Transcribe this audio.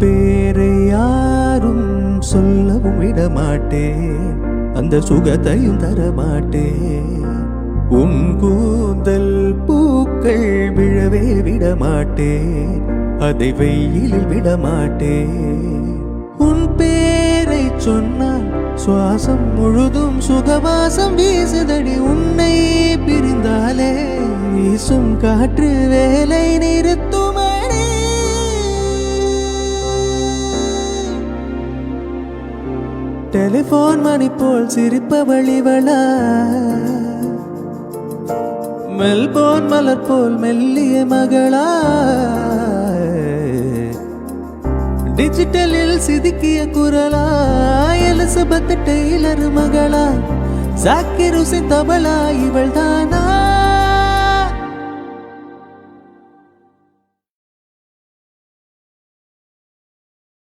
பேரை யாரும் சொல்லவும் விடமாட்டேன், அந்த சுகத்தையும் தரமாட்டேன். உன் கூந்தல் பூக்கள் விழவே விடமாட்டேன், அதை வெயிலில் விடமாட்டேன். உன் பேரை சொன்னால் சுவாசம் முழுதும் சுகவாசம் வீசுதடி. உன்னை பிரிந்தாலே வீசும் காற்று வேலை நிறுத்துமடி. டெலிபோன் மணி போல் சிரிப்பவள் இவளா, மெல்போன் மலர் போல் மெல்லிய மகளா, டிஜிட்டலில் சிதுக்கிய குரலா, எலிசபெத் டெய்லர் மகளா, ஜாக்கிர் ஹுசைன் தபலா, இவள் தானா?